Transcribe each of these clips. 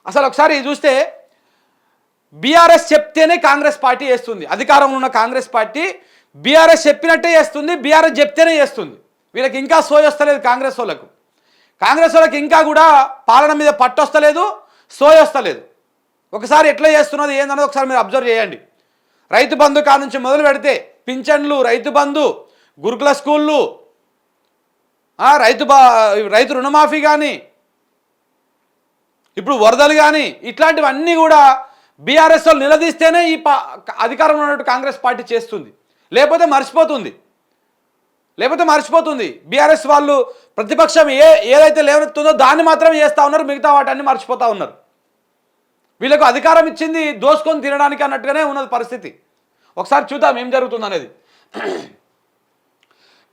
అసలు ఒకసారి చూస్తే బీఆర్ఎస్ చెప్తేనే కాంగ్రెస్ పార్టీ చేస్తుంది. అధికారంలో ఉన్న కాంగ్రెస్ పార్టీ బీఆర్ఎస్ చెప్పినట్టే చేస్తుంది, బీఆర్ఎస్ చెప్తేనే చేస్తుంది. వీళ్ళకి ఇంకా సోయి వస్తలేదు కాంగ్రెస్ వాళ్ళకు. కాంగ్రెస్ వాళ్ళకి ఇంకా కూడా పాలన మీద పట్టు వస్తలేదు, సోయి వస్తలేదు. ఒకసారి ఎట్లా చేస్తున్నది ఏందన్నది ఒకసారి మీరు అబ్జర్వ్ చేయండి. రైతు బంధు కా నుంచి మొదలు పెడితే పింఛన్లు, రైతు బంధు, గురుకుల స్కూళ్ళు, రైతు రుణమాఫీ కానీ, ఇప్పుడు వరదలు కానీ, ఇట్లాంటివన్నీ కూడా బీఆర్ఎస్ వాళ్ళు నిలదీస్తేనే ఈ అధికారంలో ఉన్నట్టు కాంగ్రెస్ పార్టీ చేస్తుంది. లేకపోతే మర్చిపోతుంది. బీఆర్ఎస్ వాళ్ళు ప్రతిపక్షం ఏదైతే లేవనెత్తుందో దాన్ని మాత్రమే చేస్తూ ఉన్నారు, మిగతా వాటన్ని మర్చిపోతూ ఉన్నారు. వీళ్ళకు అధికారం ఇచ్చింది దోసుకొని తినడానికి అన్నట్టుగానే ఉన్నది పరిస్థితి. ఒకసారి చూద్దాం ఏం జరుగుతుంది అనేది.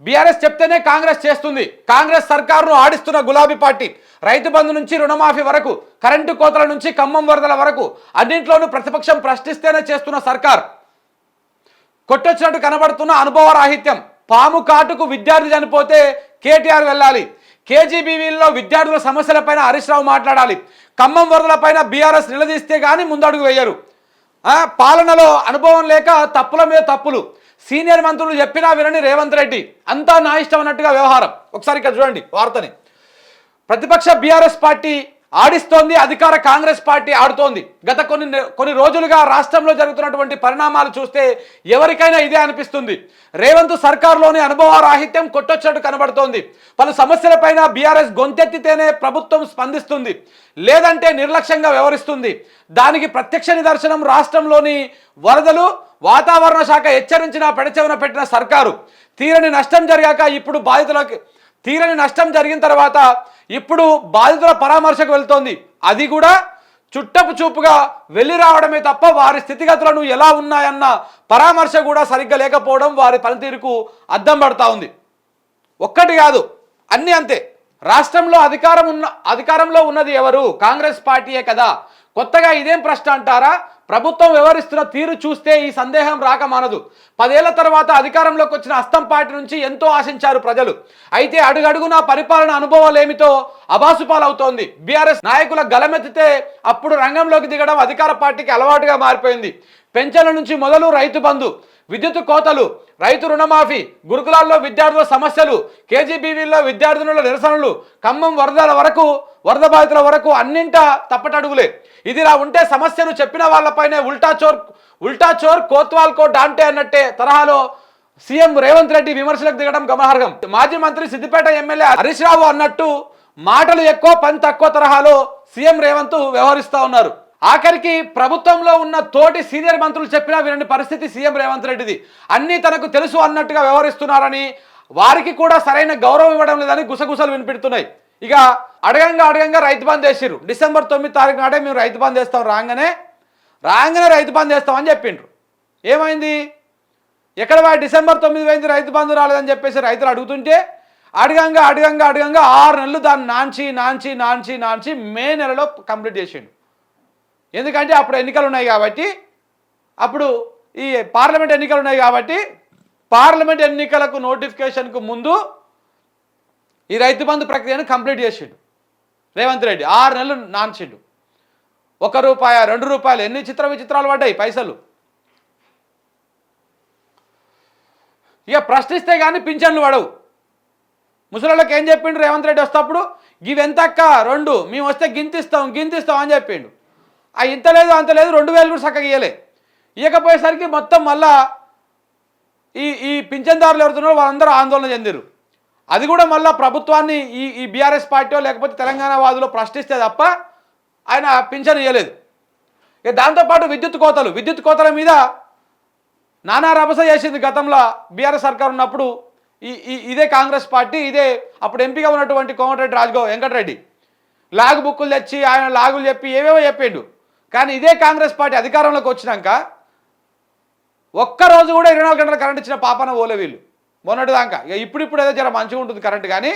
బీఆర్ఎస్ చెప్తేనే కాంగ్రెస్ చేస్తుంది. కాంగ్రెస్ సర్కారును ఆడిస్తున్న గులాబీ పార్టీ. రైతు బంధు నుంచి రుణమాఫీ వరకు, కరెంటు కోతల నుంచి ఖమ్మం వరదల వరకు అన్నింట్లోనూ ప్రతిపక్షం ప్రశ్నిస్తేనే చేస్తున్న సర్కార్. కొట్టొచ్చినట్టు కనబడుతున్న అనుభవ రాహిత్యం. పాము కాటుకు విద్యార్థి చనిపోతే కేటీఆర్ వెళ్ళాలి. కేజీబీవీలో విద్యార్థుల సమస్యలపైన హరీష్ రావు మాట్లాడాలి. ఖమ్మం వరదలపైన బీఆర్ఎస్ నిలదీస్తే కానీ ముందడుగు వేయరు. పాలనలో అనుభవం లేక తప్పుల మీద తప్పులు. సీనియర్ మంత్రులు చెప్పినా వినని రేవంత్ రెడ్డి. అంతా నా ఇష్టం అన్నట్టుగా వ్యవహారం. ఒకసారి ఇక్కడ చూడండి వార్తని. ప్రతిపక్ష బీఆర్ఎస్ పార్టీ ఆడిస్తోంది, అధికార కాంగ్రెస్ పార్టీ ఆడుతోంది. గత కొన్ని రోజులుగా రాష్ట్రంలో జరుగుతున్నటువంటి పరిణామాలు చూస్తే ఎవరికైనా ఇదే అనిపిస్తుంది. రేవంత్ సర్కారులోని అనుభవ రాహిత్యం కొట్టొచ్చినట్టు కనబడుతోంది. పలు సమస్యలపైన బీఆర్ఎస్ గొంతెత్తితేనే ప్రభుత్వం స్పందిస్తుంది, లేదంటే నిర్లక్ష్యంగా వ్యవహరిస్తుంది. దానికి ప్రత్యక్ష నిదర్శనం రాష్ట్రంలోని వరదలు. వాతావరణ శాఖ హెచ్చరించిన పెడచెవిన పెట్టిన సర్కారు. తీరని నష్టం జరిగిన తర్వాత ఇప్పుడు బాధితుల పరామర్శకు వెళ్తోంది. అది కూడా చుట్టపు చూపుగా వెళ్ళి రావడమే తప్ప వారి స్థితిగతులను ఎలా ఉన్నాయన్న పరామర్శ కూడా సరిగ్గా లేకపోవడం వారి పనితీరుకు అద్దం పడతా ఉంది. ఒక్కటి కాదు, అన్నీ అంతే. రాష్ట్రంలో అధికారంలో ఉన్నది ఎవరు? కాంగ్రెస్ పార్టీయే కదా. కొత్తగా ఇదేం ప్రశ్న అంటారా? ప్రభుత్వం వ్యవహరిస్తున్న తీరు చూస్తే ఈ సందేహం రాక మానదు. 10 ఏళ్ల తర్వాత అధికారంలోకి వచ్చిన హస్తం పార్టీ నుంచి ఎంతో ఆశించారు ప్రజలు. అయితే అడుగడుగునా పరిపాలన అనుభవాలేమితో అబాసుపాలవుతోంది. బీఆర్ఎస్ నాయకుల గలమెత్తితే అప్పుడు రంగంలోకి దిగడం అధికార పార్టీకి అలవాటుగా మారిపోయింది. పెన్షన్ల నుంచి మొదలు రైతు బంధు, విద్యుత్ కోతలు, రైతు రుణమాఫీ, గురుకులాల్లో విద్యార్థుల సమస్యలు, కేజీబీవీల్లో విద్యార్థుల నిరసనలు, ఖమ్మం వరద బాధితుల వరకు అన్నింటా తప్పటడుగులే. ఇదిలా ఉంటే సమస్యను చెప్పిన వాళ్ళపైనే ఉల్టా చోర్ కోత్వాల్ కో డాంటే అన్నట్టే తరహాలో సీఎం రేవంత్ రెడ్డి విమర్శలకు దిగడం గమనార్హం. మాజీ మంత్రి సిద్దిపేట ఎమ్మెల్యే హరీష్ రావు అన్నట్టు మాటలు ఎక్కువ పని తక్కువ తరహాలో సీఎం రేవంత్ వ్యవహరిస్తూ ఉన్నారు. ఆఖరికి ప్రభుత్వంలో ఉన్న తోటి సీనియర్ మంత్రులు చెప్పినా వినని పరిస్థితి సీఎం రేవంత్ రెడ్డిది. అన్నీ తనకు తెలుసు అన్నట్టుగా వ్యవహరిస్తున్నారని, వారికి కూడా సరైన గౌరవం ఇవ్వడం లేదని గుసగుసలు వినిపెడుతున్నాయి. ఇక అడగంగా రైతు బంద్ వేసిర్రు. డిసెంబర్ 9 తారీఖు నాడే మేము రైతు బంద్ వేస్తాం, రాగానే రైతు బంద్ వేస్తామని చెప్పిండ్రు. ఏమైంది? ఎక్కడ డిసెంబర్ 9 పోయింది, రైతు బంధు రాలేదని చెప్పేసి రైతులు అడుగుతుంటే అడగంగా 6 నెలలు దాన్ని నాంచి మే నెలలో కంప్లీట్ చేసిండు. ఎందుకంటే అప్పుడు ఎన్నికలు ఉన్నాయి కాబట్టి, అప్పుడు ఈ పార్లమెంట్ ఎన్నికలు ఉన్నాయి కాబట్టి పార్లమెంట్ ఎన్నికలకు నోటిఫికేషన్కు ముందు ఈ రైతు బంధు ప్రక్రియను కంప్లీట్ చేసిండు రేవంత్ రెడ్డి. 6 నెలలు నాన్చిండు. ₹1, ₹2 ఎన్ని విచిత్రాలు పడ్డాయి పైసలు. ఇక ప్రశ్నిస్తే కానీ పింఛన్లు పడవు. ముసలిళ్ళకి ఏం చెప్పిండు రేవంత్ రెడ్డి వస్తేప్పుడు? ఇవెంతక్క 2 మేము వస్తే గింతిస్తాం అని చెప్పిండు. ఇంత లేదు అంత లేదు, 2000 కూడా చక్కగా ఇవ్వలే. ఇవ్వకపోయేసరికి మొత్తం మళ్ళా ఈ పింఛన్దారులు ఎవరుతున్నారో వాళ్ళందరూ ఆందోళన చెందిరు. అది కూడా మళ్ళీ ప్రభుత్వాన్ని ఈ బీఆర్ఎస్ పార్టీ లేకపోతే తెలంగాణ వాదులో ప్రశ్నిస్తే తప్ప ఆయన పింఛన్ ఇవ్వలేదు. ఇక దాంతోపాటు విద్యుత్ కోతల మీద నానా రభస చేసింది గతంలో బీఆర్ఎస్ సర్కార్ ఉన్నప్పుడు. ఇదే కాంగ్రెస్ పార్టీ, ఇదే అప్పుడు ఎంపీగా ఉన్నటువంటి కోమటిరెడ్డి వెంకటరెడ్డి లాగు బుక్కులు తెచ్చి ఆయన లాగులు చెప్పి ఏవేవో చెప్పిండు. కానీ ఇదే కాంగ్రెస్ పార్టీ అధికారంలోకి వచ్చినాక ఒక్కరోజు కూడా 24 గంటల కరెంట్ ఇచ్చిన పాపన ఓలే వీళ్ళు. మొన్నటిదాకా ఇక ఇప్పుడు ఏదో జర మంచిగా ఉంటుంది కరెంట్, కానీ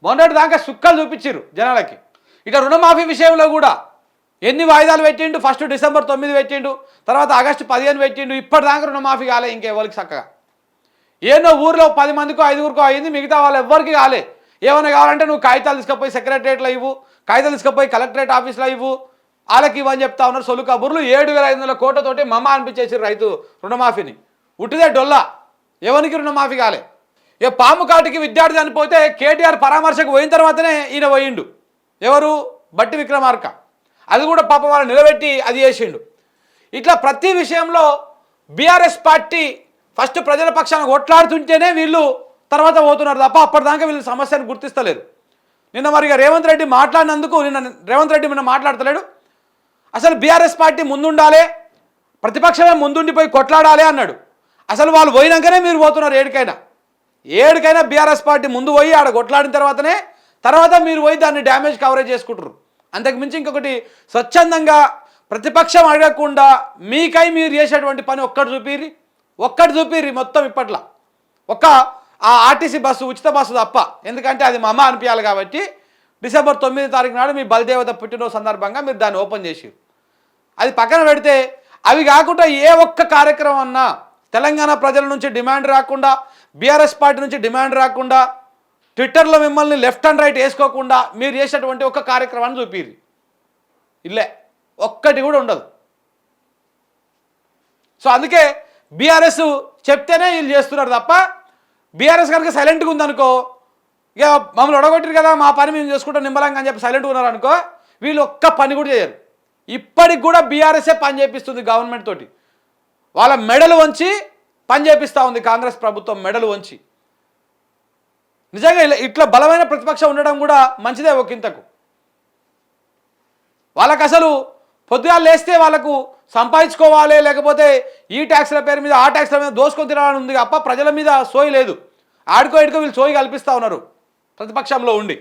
మొన్నటిదాకా సుక్కలు చూపించారు జనాలకి. ఇక రుణమాఫీ విషయంలో కూడా ఎన్ని వాయిదాలు పెట్టిండు. ఫస్ట్ డిసెంబర్ 9 పెట్టిండు, తర్వాత ఆగస్టు 15 పెట్టిండు. ఇప్పటిదాకా రుణమాఫీ కాలే ఇంకెవరికి చక్కగా. ఏనో ఊర్లో 10 మందికో 5గురికో అయింది, మిగతా వాళ్ళు ఎవ్వరికి కాలే. ఏమైనా కావాలంటే నువ్వు కాగితాలు తీసుకుపోయి సెక్రటరియట్లో ఇవ్వు, కాగితాలు తీసుకుపోయి కలెక్టరేట్ ఆఫీస్లో ఇవ్వు, వాళ్ళకి ఇవ్వని చెప్తా ఉన్నారు సొలు కబుర్లు. 7,500 కోట్లతోటి మమ్మ అనిపించేసి రైతు రుణమాఫీని. ఉట్టిదే డొల్లా, ఎవరికి రుణమాఫీ కాలే. ఇక పాము కాటికి విద్యార్థి చనిపోతే కేటీఆర్ పరామర్శకు పోయిన తర్వాతనే ఈయన పోయిండు. ఎవరు? బట్టి విక్రమార్క. అది కూడా పాప వాళ్ళు నిలబెట్టి అది చేసిండు. ఇట్లా ప్రతి విషయంలో బీఆర్ఎస్ పార్టీ ఫస్ట్ ప్రజల పక్షాన కొట్లాడుతుంటేనే వీళ్ళు తర్వాత పోతున్నారు తప్ప అప్పటిదాకా వీళ్ళు సమస్యను గుర్తిస్తలేరు. నిన్న మరిగా రేవంత్ రెడ్డి మాట్లాడినందుకు రేవంత్ రెడ్డి నిన్న మాట్లాడతలేడు. అసలు బీఆర్ఎస్ పార్టీ ముందుండాలి, ప్రతిపక్షమే ముందుండిపోయి కొట్లాడాలి అన్నాడు. అసలు వాళ్ళు పోయినాకనే మీరు పోతున్నారు ఏడికైనా బీఆర్ఎస్ పార్టీ ముందు పోయి ఆడ కొట్లాడిన తర్వాత మీరు పోయి దాన్ని డ్యామేజ్ కవరేజ్ చేసుకుంటారు. అంతకుమించి ఇంకొకటి స్వచ్ఛందంగా ప్రతిపక్షం అడగకుండా మీకై మీరు చేసేటువంటి పని ఒక్కటి చూపిరి మొత్తం ఇప్పట్లో. ఆ ఆర్టీసీ బస్సు ఉచిత బస్సు తప్ప, ఎందుకంటే అది మా అమ్మ అనిపించాలి కాబట్టి డిసెంబర్ 9వ తారీఖు నాడు మీ బలిదేవత పుట్టినరోజు సందర్భంగా మీరు దాన్ని ఓపెన్ చేసి అది పక్కన పెడితే, అవి కాకుండా ఏ ఒక్క కార్యక్రమం అన్నా తెలంగాణ ప్రజల నుంచి డిమాండ్ రాకుండా, బీఆర్ఎస్ పార్టీ నుంచి డిమాండ్ రాకుండా, ట్విట్టర్లో మిమ్మల్ని లెఫ్ట్ అండ్ రైట్ వేసుకోకుండా మీరు చేసేటువంటి ఒక కార్యక్రమాన్ని చూపిరి. ఇల్లే ఒక్కటి కూడా ఉండదు. సో అందుకే బీఆర్ఎస్ చెప్తేనే వీళ్ళు చేస్తున్నారు తప్ప, బీఆర్ఎస్ కనుక సైలెంట్గా ఉందనుకో, ఇక మమ్మల్ని ఒడగొట్టారు కదా మా పని మేము చేసుకుంటాం నిమ్మలంగా అని చెప్పి సైలెంట్గా ఉన్నారనుకో, వీళ్ళు ఒక్క పని కూడా చేయరు. ఇప్పటికి కూడా బీఆర్ఎస్ఏ పని చేపిస్తుంది గవర్నమెంట్ తోటి. వాళ్ళ మెడలు వంచి పని చేపిస్తూ ఉంది కాంగ్రెస్ ప్రభుత్వం, మెడలు వంచి. నిజంగా ఇట్లా బలమైన ప్రతిపక్షం ఉండడం కూడా మంచిదే ఒకంతకు. వాళ్ళకు అసలు పొద్దుగాలు లేస్తే వాళ్ళకు సంపాదించుకోవాలి, లేకపోతే ఈ ట్యాక్స్ల పేరు మీద ఆ ట్యాక్స్ల మీద దోసుకొని తినాలని ఉంది తప్ప ప్రజల మీద సోయి లేదు. ఆడుకో వీళ్ళు సోయి కల్పిస్తూ ఉన్నారు ప్రతిపక్షంలో ఉండి.